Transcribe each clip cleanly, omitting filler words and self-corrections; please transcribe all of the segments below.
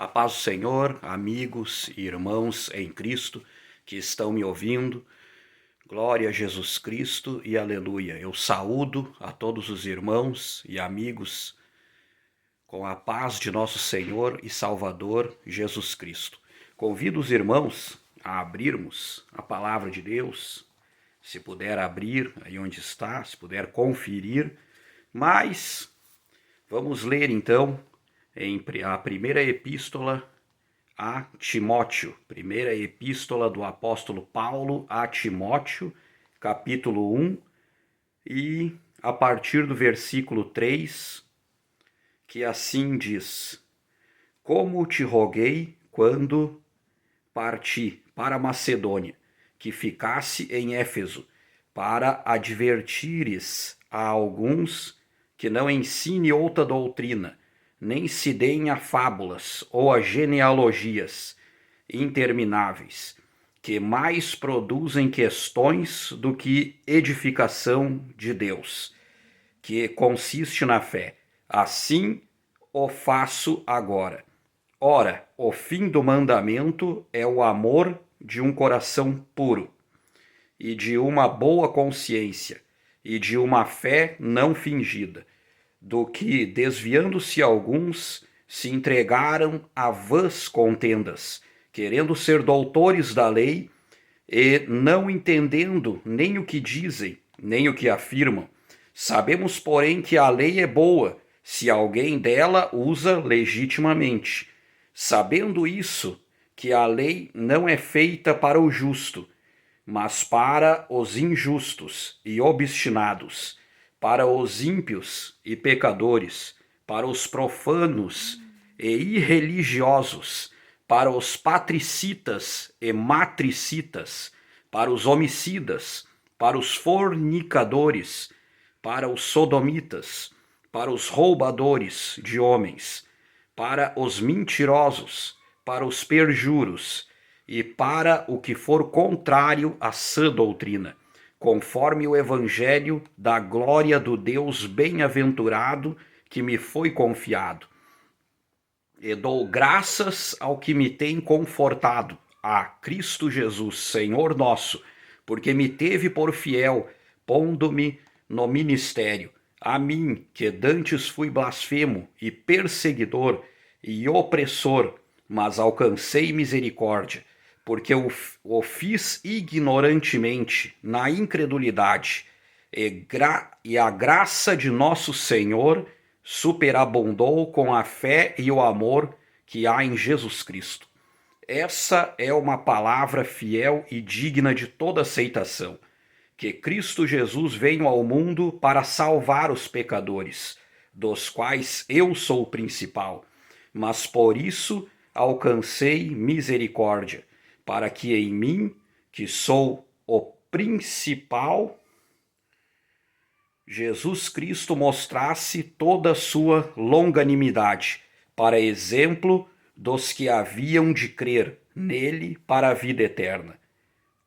A paz do Senhor, amigos e irmãos em Cristo que estão me ouvindo. Glória a Jesus Cristo e aleluia. Eu saúdo a todos os irmãos e amigos com a paz de nosso Senhor e Salvador Jesus Cristo. Convido os irmãos a abrirmos a palavra de Deus, se puder abrir aí onde está, se puder conferir, mas vamos ler então a primeira epístola a Timóteo, primeira epístola do apóstolo Paulo a Timóteo, capítulo 1, e a partir do versículo 3, que assim diz: Como te roguei quando parti para Macedônia, que ficasse em Éfeso, para advertires a alguns que não ensine outra doutrina, nem se deem a fábulas ou a genealogias intermináveis, que mais produzem questões do que edificação de Deus, que consiste na fé. Assim o faço agora. Ora, o fim do mandamento é o amor de um coração puro, e de uma boa consciência, e de uma fé não fingida, do que, desviando-se alguns, se entregaram a vãs contendas, querendo ser doutores da lei, e não entendendo nem o que dizem, nem o que afirmam. Sabemos, porém, que a lei é boa, se alguém dela usa legitimamente. Sabendo isso, que a lei não é feita para o justo, mas para os injustos e obstinados, para os ímpios e pecadores, para os profanos e irreligiosos, para os patricitas e matricitas, para os homicidas, para os fornicadores, para os sodomitas, para os roubadores de homens, para os mentirosos, para os perjuros, e para o que for contrário à sã doutrina, conforme o evangelho da glória do Deus bem-aventurado que me foi confiado. E dou graças ao que me tem confortado, a Cristo Jesus, Senhor nosso, porque me teve por fiel, pondo-me no ministério, a mim, que dantes fui blasfemo e perseguidor e opressor, mas alcancei misericórdia, porque o fiz ignorantemente, na incredulidade, e a graça de nosso Senhor superabundou com a fé e o amor que há em Jesus Cristo. Essa é uma palavra fiel e digna de toda aceitação, que Cristo Jesus veio ao mundo para salvar os pecadores, dos quais eu sou o principal, mas por isso alcancei misericórdia, para que em mim, que sou o principal, Jesus Cristo mostrasse toda a sua longanimidade, para exemplo dos que haviam de crer nele para a vida eterna.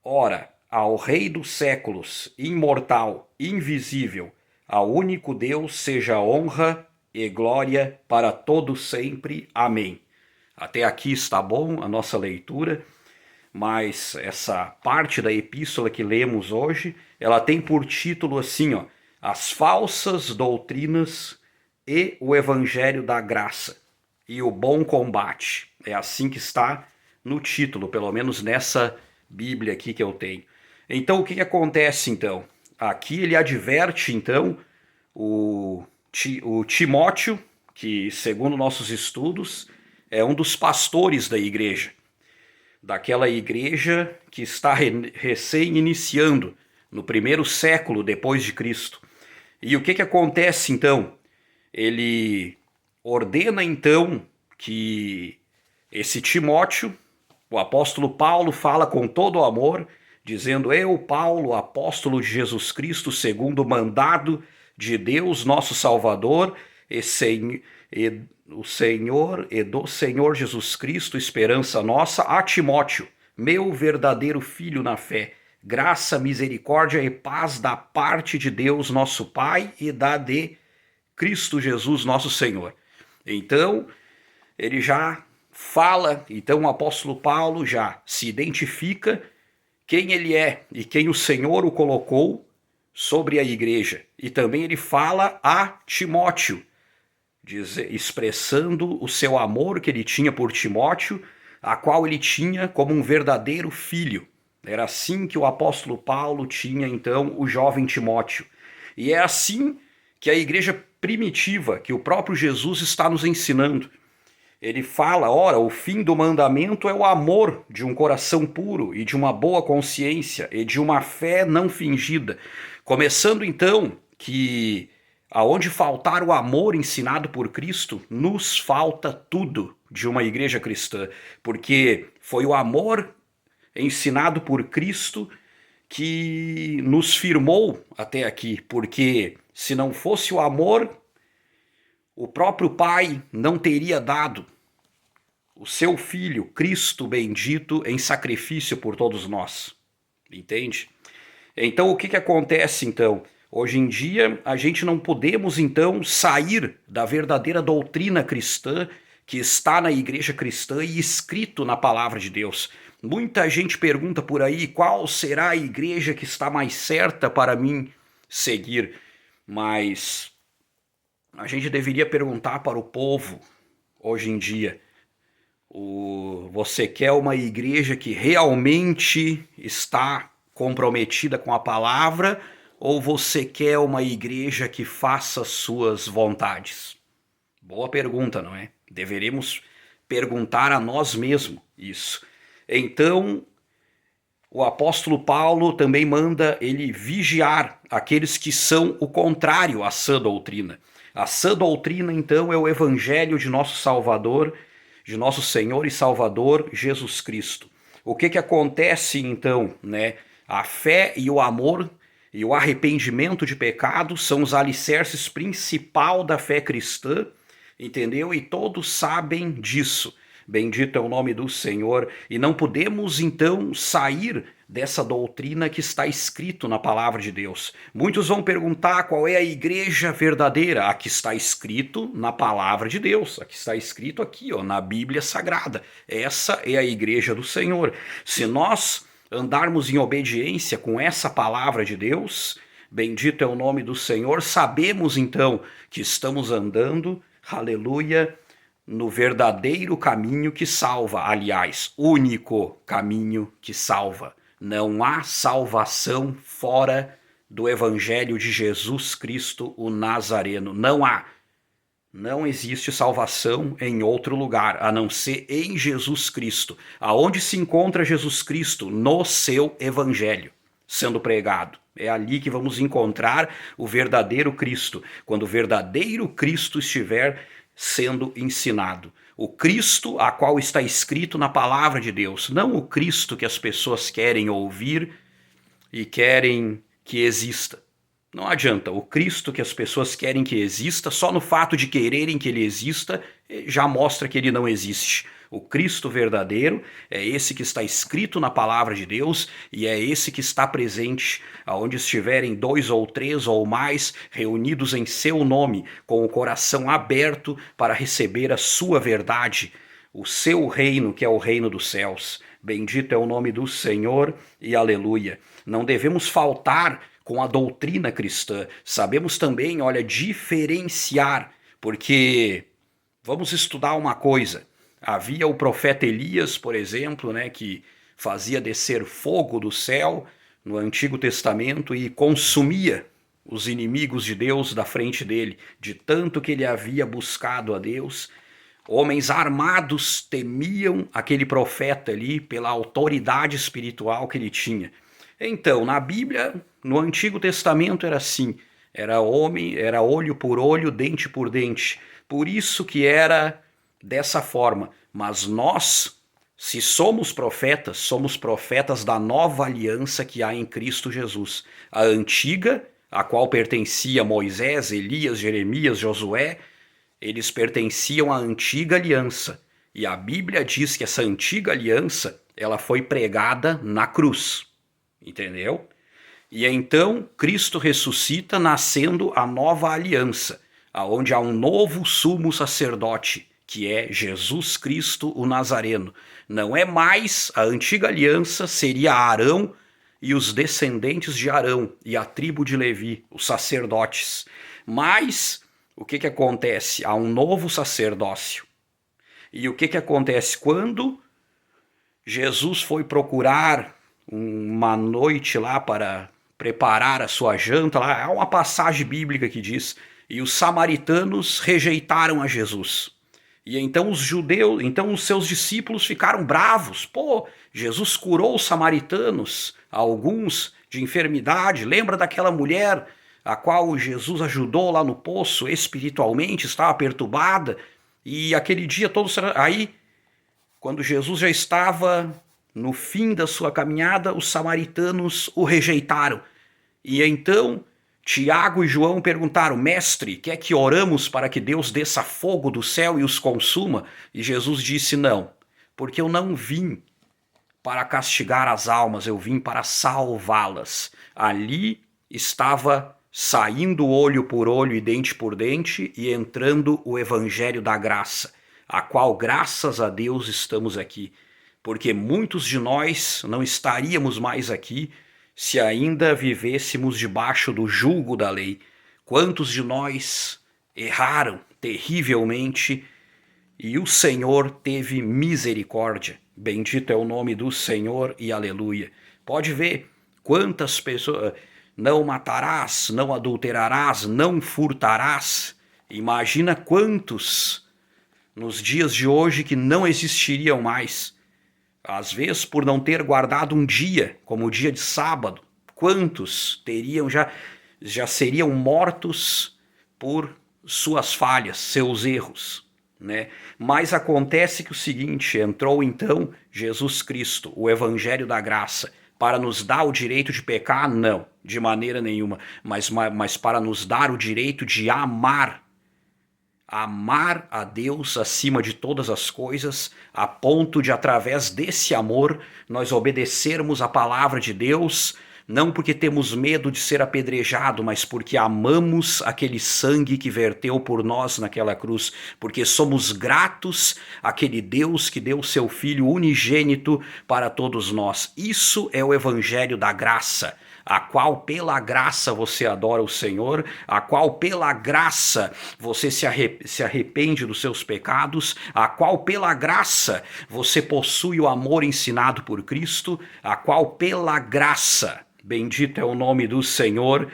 Ora, ao Rei dos séculos, imortal, invisível, ao único Deus seja honra e glória para todo sempre. Amém. Até aqui está bom a nossa leitura, mas essa parte da epístola que lemos hoje, ela tem por título assim, ó, As falsas doutrinas e o evangelho da graça e o bom combate. É assim que está no título, pelo menos nessa Bíblia aqui que eu tenho. Então, o que acontece então? Aqui ele adverte então o Timóteo, que segundo nossos estudos é um dos pastores da igreja, daquela igreja que está recém-iniciando no primeiro século depois de Cristo. E o que acontece então? Ele ordena então que esse Timóteo, o apóstolo Paulo fala com todo o amor, dizendo: Eu, Paulo, apóstolo de Jesus Cristo, segundo o mandado de Deus, nosso Salvador, o Senhor e do Senhor Jesus Cristo, esperança nossa, a Timóteo, meu verdadeiro filho na fé, graça, misericórdia e paz da parte de Deus, nosso Pai, e da de Cristo Jesus, nosso Senhor. Então, ele já fala, então o apóstolo Paulo já se identifica quem ele é e quem o Senhor o colocou sobre a igreja. E também ele fala a Timóteo, expressando o seu amor que ele tinha por Timóteo, a qual ele tinha como um verdadeiro filho. Era assim que o apóstolo Paulo tinha então o jovem Timóteo. E é assim que a igreja primitiva, que o próprio Jesus está nos ensinando. Ele fala, ora, o fim do mandamento é o amor de um coração puro e de uma boa consciência e de uma fé não fingida. Começando então que aonde faltar o amor ensinado por Cristo, nos falta tudo de uma igreja cristã, porque foi o amor ensinado por Cristo que nos firmou até aqui, porque se não fosse o amor, o próprio Pai não teria dado o seu Filho, Cristo bendito, em sacrifício por todos nós. Entende? Então o que acontece então? Hoje em dia a gente não podemos então sair da verdadeira doutrina cristã que está na igreja cristã e escrito na palavra de Deus. Muita gente pergunta por aí qual será a igreja que está mais certa para mim seguir, mas a gente deveria perguntar para o povo hoje em dia: você quer uma igreja que realmente está comprometida com a palavra, ou você quer uma igreja que faça suas vontades? Boa pergunta, não é? Deveremos perguntar a nós mesmos isso. Então, o apóstolo Paulo também manda ele vigiar aqueles que são o contrário à sã doutrina. A sã doutrina, então, é o evangelho de nosso Salvador, de nosso Senhor e Salvador Jesus Cristo. O que acontece, então, né? A fé e o amor e o arrependimento de pecados são os alicerces principais da fé cristã, entendeu? E todos sabem disso. Bendito é o nome do Senhor. E não podemos então sair dessa doutrina que está escrito na palavra de Deus. Muitos vão perguntar qual é a igreja verdadeira. A que está escrito na palavra de Deus. A que está escrito aqui, ó, na Bíblia Sagrada. Essa é a igreja do Senhor. Se nós andarmos em obediência com essa palavra de Deus, bendito é o nome do Senhor, sabemos então que estamos andando, aleluia, no verdadeiro caminho que salva, aliás, único caminho que salva. Não há salvação fora do evangelho de Jesus Cristo, o Nazareno. Não há. Não existe salvação em outro lugar, a não ser em Jesus Cristo. Aonde se encontra Jesus Cristo? No seu evangelho, sendo pregado. É ali que vamos encontrar o verdadeiro Cristo, quando o verdadeiro Cristo estiver sendo ensinado. O Cristo a qual está escrito na palavra de Deus, não o Cristo que as pessoas querem ouvir e querem que exista. Não adianta, o Cristo que as pessoas querem que exista, só no fato de quererem que ele exista, já mostra que ele não existe. O Cristo verdadeiro é esse que está escrito na palavra de Deus e é esse que está presente aonde estiverem 2 ou 3 ou mais reunidos em seu nome, com o coração aberto para receber a sua verdade, o seu reino, que é o reino dos céus. Bendito é o nome do Senhor e aleluia. Não devemos faltar com a doutrina cristã. Sabemos também, olha, diferenciar, porque vamos estudar uma coisa. Havia o profeta Elias, por exemplo, né, que fazia descer fogo do céu no Antigo Testamento e consumia os inimigos de Deus da frente dele, de tanto que ele havia buscado a Deus. Homens armados temiam aquele profeta ali pela autoridade espiritual que ele tinha. Então, na Bíblia, no Antigo Testamento era assim, era olho por olho, dente por dente. Por isso que era dessa forma. Mas nós, se somos profetas da nova aliança que há em Cristo Jesus. A antiga, a qual pertencia Moisés, Elias, Jeremias, Josué, eles pertenciam à antiga aliança. E a Bíblia diz que essa antiga aliança, ela foi pregada na cruz. Entendeu? E então Cristo ressuscita, nascendo a nova aliança, aonde há um novo sumo sacerdote, que é Jesus Cristo o Nazareno. Não é mais a antiga aliança, seria Arão e os descendentes de Arão e a tribo de Levi, os sacerdotes. Mas o que acontece? Há um novo sacerdócio. E o que acontece? Quando Jesus foi procurar uma noite lá para preparar a sua janta, lá há uma passagem bíblica que diz: e os samaritanos rejeitaram a Jesus. E então os judeus, então os seus discípulos ficaram bravos. Pô, Jesus curou os samaritanos, alguns de enfermidade. Lembra daquela mulher a qual Jesus ajudou lá no poço espiritualmente, estava perturbada? E aquele dia todos... Aí, quando Jesus já estava no fim da sua caminhada, os samaritanos o rejeitaram. E então Tiago e João perguntaram: mestre, quer que oramos para que Deus desça fogo do céu e os consuma? E Jesus disse: não, porque eu não vim para castigar as almas, eu vim para salvá-las. Ali estava saindo olho por olho e dente por dente e entrando o evangelho da graça, a qual, graças a Deus, estamos aqui. Porque muitos de nós não estaríamos mais aqui se ainda vivêssemos debaixo do jugo da lei. Quantos de nós erraram terrivelmente e o Senhor teve misericórdia. Bendito é o nome do Senhor e aleluia. Pode ver quantas pessoas... Não matarás, não adulterarás, não furtarás. Imagina quantos nos dias de hoje que não existiriam mais. Às vezes por não ter guardado um dia, como o dia de sábado. Quantos teriam já seriam mortos por suas falhas, seus erros, né? Mas acontece que o seguinte: entrou então Jesus Cristo, o evangelho da graça, para nos dar o direito de pecar? Não, de maneira nenhuma, mas para nos dar o direito de amar a Deus acima de todas as coisas, a ponto de, através desse amor, nós obedecermos a palavra de Deus, não porque temos medo de ser apedrejado, mas porque amamos aquele sangue que verteu por nós naquela cruz, porque somos gratos àquele Deus que deu seu Filho unigênito para todos nós. Isso é o evangelho da graça, a qual pela graça você adora o Senhor, a qual pela graça você se arrepende dos seus pecados, a qual pela graça você possui o amor ensinado por Cristo, a qual pela graça, bendito é o nome do Senhor,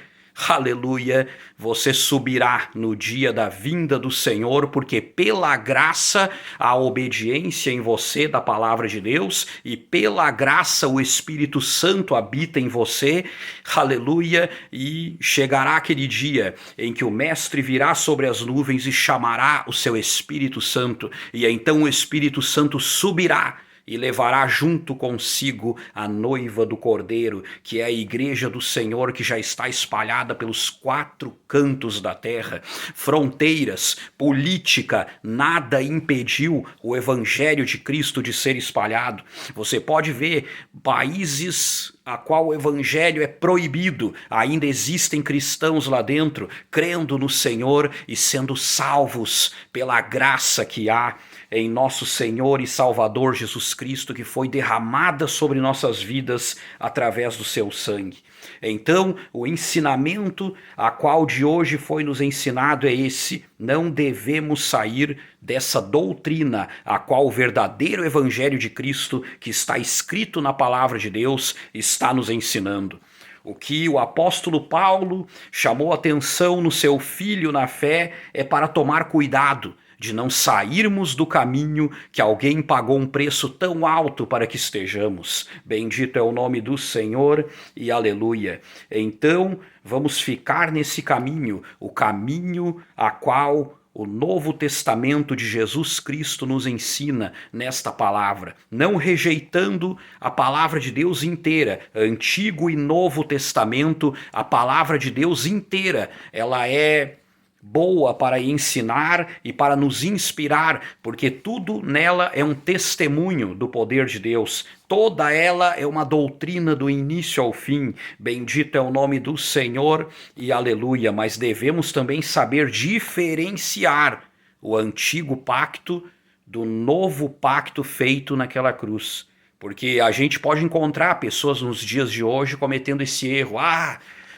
aleluia, você subirá no dia da vinda do Senhor, porque pela graça a obediência em você da palavra de Deus, e pela graça o Espírito Santo habita em você, aleluia, e chegará aquele dia em que o Mestre virá sobre as nuvens e chamará o seu Espírito Santo, e então o Espírito Santo subirá e levará junto consigo a noiva do Cordeiro, que é a igreja do Senhor, que já está espalhada pelos 4 cantos da terra. Fronteiras, política, nada impediu o evangelho de Cristo de ser espalhado. Você pode ver países a qual o evangelho é proibido, ainda existem cristãos lá dentro, crendo no Senhor e sendo salvos pela graça que há em nosso Senhor e Salvador Jesus Cristo, que foi derramada sobre nossas vidas através do seu sangue. Então, o ensinamento a qual de hoje foi nos ensinado é esse: não devemos sair dessa doutrina, a qual o verdadeiro evangelho de Cristo, que está escrito na palavra de Deus, está nos ensinando. O que o apóstolo Paulo chamou atenção no seu filho na fé é para tomar cuidado de não sairmos do caminho que alguém pagou um preço tão alto para que estejamos. Bendito é o nome do Senhor e aleluia. Então, vamos ficar nesse caminho, o caminho a qual o Novo Testamento de Jesus Cristo nos ensina nesta palavra, não rejeitando a palavra de Deus inteira. Antigo e Novo Testamento, a palavra de Deus inteira, ela é boa para ensinar e para nos inspirar, porque tudo nela é um testemunho do poder de Deus. Toda ela é uma doutrina do início ao fim. Bendito é o nome do Senhor e aleluia. Mas devemos também saber diferenciar o antigo pacto do novo pacto feito naquela cruz. Porque a gente pode encontrar pessoas nos dias de hoje cometendo esse erro.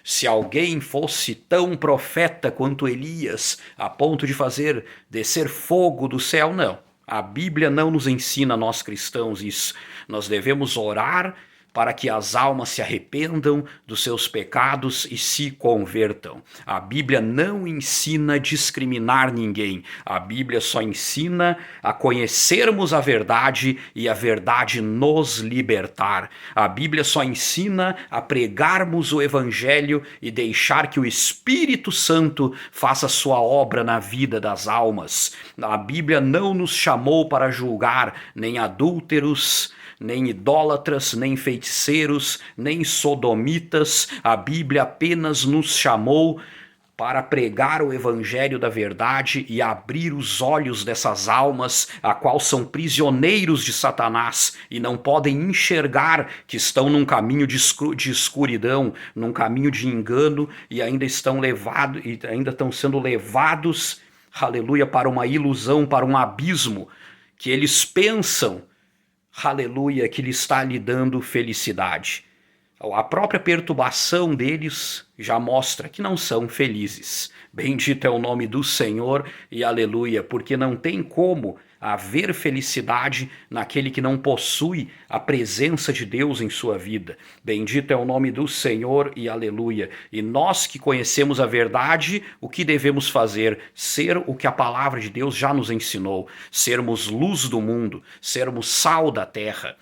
Se alguém fosse tão profeta quanto Elias, a ponto de fazer descer fogo do céu, não. A Bíblia não nos ensina, nós cristãos, isso. Nós devemos orar para que as almas se arrependam dos seus pecados e se convertam. A Bíblia não ensina a discriminar ninguém. A Bíblia só ensina a conhecermos a verdade e a verdade nos libertar. A Bíblia só ensina a pregarmos o Evangelho e deixar que o Espírito Santo faça sua obra na vida das almas. A Bíblia não nos chamou para julgar nem adúlteros, nem idólatras, nem feiticeiros, nem sodomitas. A Bíblia apenas nos chamou para pregar o evangelho da verdade e abrir os olhos dessas almas, a qual são prisioneiros de Satanás e não podem enxergar que estão num caminho de escuridão, num caminho de engano e ainda estão sendo levados, aleluia, para uma ilusão, para um abismo que eles pensam, aleluia, que lhe está lhe dando felicidade. A própria perturbação deles já mostra que não são felizes. Bendito é o nome do Senhor e aleluia, porque não tem como haver felicidade naquele que não possui a presença de Deus em sua vida. Bendito é o nome do Senhor e aleluia. E nós que conhecemos a verdade, o que devemos fazer? Ser o que a palavra de Deus já nos ensinou. Sermos luz do mundo, sermos sal da terra.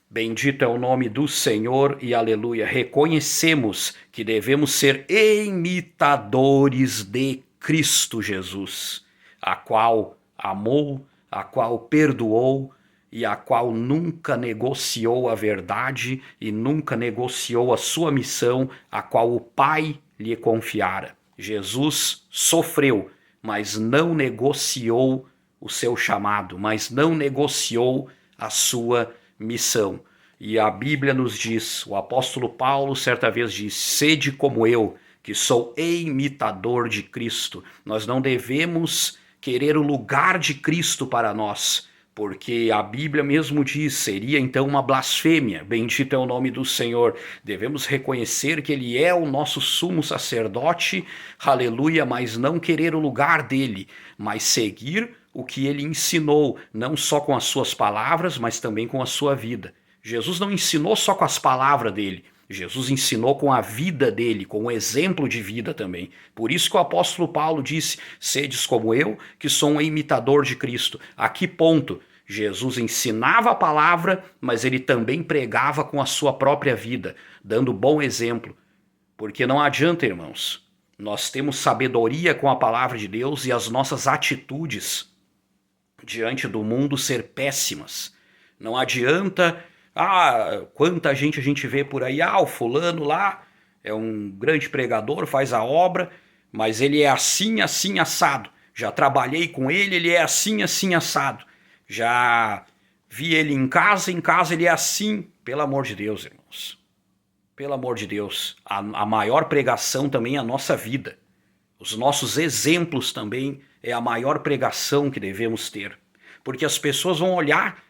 Bendito é o nome do Senhor e aleluia. Reconhecemos que devemos ser imitadores de Cristo Jesus, a qual amou, a qual perdoou e a qual nunca negociou a verdade e nunca negociou a sua missão, a qual o Pai lhe confiara. Jesus sofreu, mas não negociou o seu chamado, mas não negociou a sua missão. E a Bíblia nos diz, o apóstolo Paulo certa vez diz: sede como eu, que sou imitador de Cristo. Nós não devemos querer o lugar de Cristo para nós, porque a Bíblia mesmo diz, seria então uma blasfêmia. Bendito é o nome do Senhor. Devemos reconhecer que Ele é o nosso sumo sacerdote, aleluia, mas não querer o lugar dele, mas seguir o que ele ensinou, não só com as suas palavras, mas também com a sua vida. Jesus não ensinou só com as palavras dele, Jesus ensinou com a vida dele, com o exemplo de vida também. Por isso que o apóstolo Paulo disse: sedes como eu, que sou um imitador de Cristo. A que ponto? Jesus ensinava a palavra, mas ele também pregava com a sua própria vida, dando bom exemplo. Porque não adianta, irmãos, nós temos sabedoria com a palavra de Deus e as nossas atitudes diante do mundo ser péssimas. Não adianta, quanta gente a gente vê por aí, o fulano lá é um grande pregador, faz a obra, mas ele é assim, assim, assado. Já trabalhei com ele, ele é assim, assim, assado. Já vi ele em casa ele é assim. Pelo amor de Deus, irmãos. Pelo amor de Deus. A maior pregação também é a nossa vida. Os nossos exemplos também é a maior pregação que devemos ter. Porque as pessoas vão olhar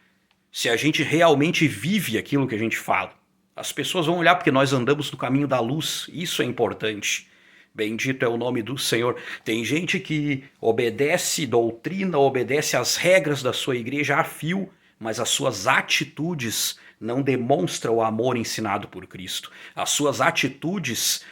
se a gente realmente vive aquilo que a gente fala. As pessoas vão olhar porque nós andamos no caminho da luz. Isso é importante. Bendito é o nome do Senhor. Tem gente que obedece doutrina, obedece às regras da sua igreja a fio, mas as suas atitudes não demonstram o amor ensinado por Cristo. As suas atitudes,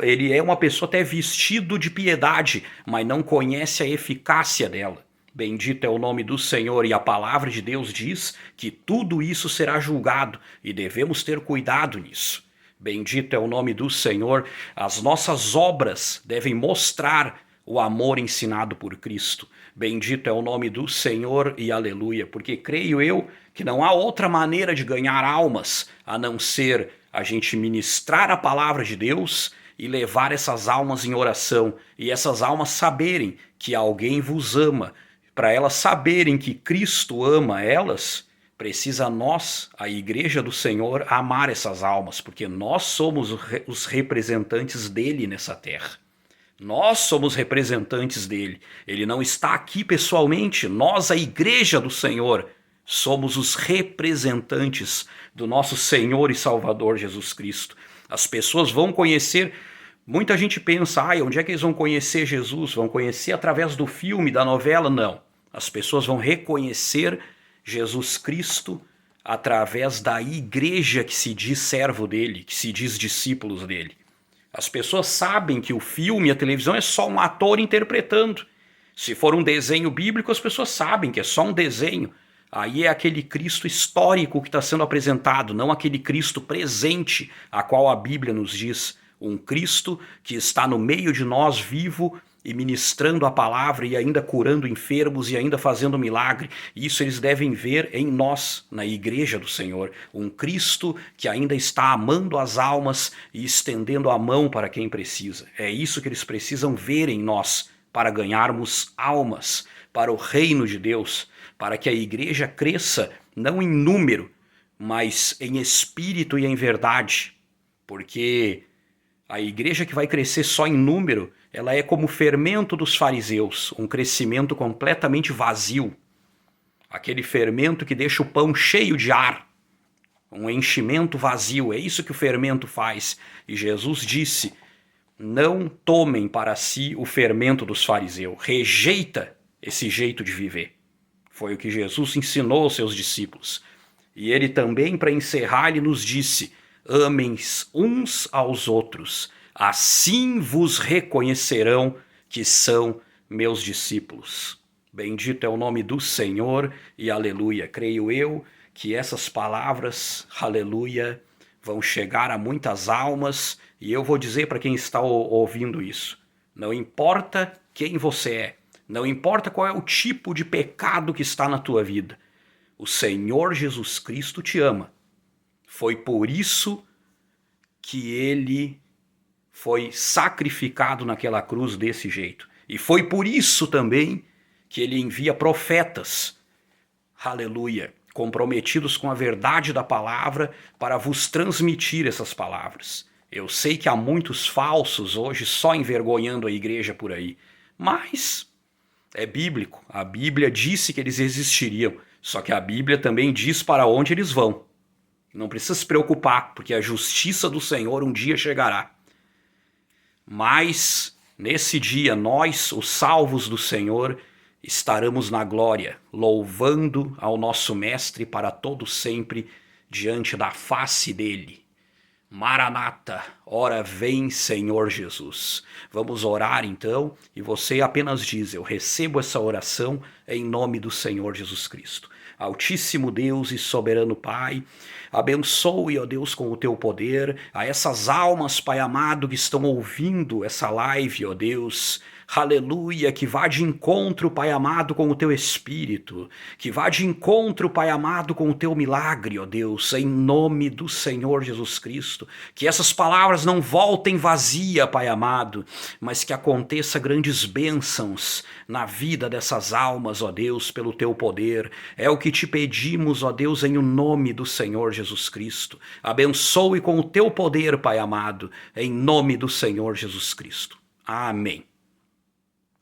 ele é uma pessoa até vestido de piedade, mas não conhece a eficácia dela. Bendito é o nome do Senhor, e a palavra de Deus diz que tudo isso será julgado e devemos ter cuidado nisso. Bendito é o nome do Senhor. As nossas obras devem mostrar o amor ensinado por Cristo. Bendito é o nome do Senhor e aleluia, porque creio eu que não há outra maneira de ganhar almas a não ser a gente ministrar a palavra de Deus e levar essas almas em oração, e essas almas saberem que alguém vos ama. Para elas saberem que Cristo ama elas, precisa nós, a igreja do Senhor, amar essas almas, porque nós somos os representantes dele nessa terra. Nós somos representantes dele. Ele não está aqui pessoalmente. Nós, a igreja do Senhor, somos os representantes do nosso Senhor e Salvador Jesus Cristo. As pessoas vão conhecer. Muita gente pensa, onde é que eles vão conhecer Jesus? Vão conhecer através do filme, da novela? Não. As pessoas vão reconhecer Jesus Cristo através da igreja que se diz servo dele, que se diz discípulos dele. As pessoas sabem que o filme e a televisão é só um ator interpretando. Se for um desenho bíblico, as pessoas sabem que é só um desenho. Aí é aquele Cristo histórico que está sendo apresentado, não aquele Cristo presente, a qual a Bíblia nos diz. Um Cristo que está no meio de nós, vivo e ministrando a palavra e ainda curando enfermos e ainda fazendo milagre. Isso eles devem ver em nós, na igreja do Senhor. Um Cristo que ainda está amando as almas e estendendo a mão para quem precisa. É isso que eles precisam ver em nós para ganharmos almas para o reino de Deus, para que a igreja cresça não em número, mas em espírito e em verdade. Porque a igreja que vai crescer só em número, ela é como o fermento dos fariseus, um crescimento completamente vazio. Aquele fermento que deixa o pão cheio de ar, um enchimento vazio, é isso que o fermento faz. E Jesus disse, não tomem para si o fermento dos fariseus, rejeita esse jeito de viver. Foi o que Jesus ensinou aos seus discípulos. E ele também, para encerrar, ele nos disse, amem uns aos outros, assim vos reconhecerão que são meus discípulos. Bendito é o nome do Senhor e aleluia. Creio eu que essas palavras, aleluia, vão chegar a muitas almas e eu vou dizer para quem está ouvindo isso, não importa quem você é, não importa qual é o tipo de pecado que está na tua vida, o Senhor Jesus Cristo te ama. Foi por isso que ele foi sacrificado naquela cruz desse jeito. E foi por isso também que ele envia profetas, aleluia, comprometidos com a verdade da palavra para vos transmitir essas palavras. Eu sei que há muitos falsos hoje só envergonhando a igreja por aí, mas é bíblico. A Bíblia disse que eles existiriam, só que a Bíblia também diz para onde eles vão. Não precisa se preocupar, porque a justiça do Senhor um dia chegará. Mas, nesse dia, nós, os salvos do Senhor, estaremos na glória, louvando ao nosso Mestre para todo sempre, diante da face dele. Maranata, ora vem Senhor Jesus. Vamos orar então, e você apenas diz, eu recebo essa oração em nome do Senhor Jesus Cristo. Altíssimo Deus e soberano Pai, abençoe, ó Deus, com o teu poder, a essas almas, Pai amado, que estão ouvindo essa live, ó Deus, aleluia, que vá de encontro, Pai amado, com o teu Espírito, que vá de encontro, Pai amado, com o teu milagre, ó Deus, em nome do Senhor Jesus Cristo, que essas palavras não voltem vazia, Pai amado, mas que aconteça grandes bênçãos na vida dessas almas, ó Deus, pelo teu poder. É o que te pedimos, ó Deus, em o nome do Senhor Jesus Cristo. Abençoe com o teu poder, Pai amado, em nome do Senhor Jesus Cristo. Amém.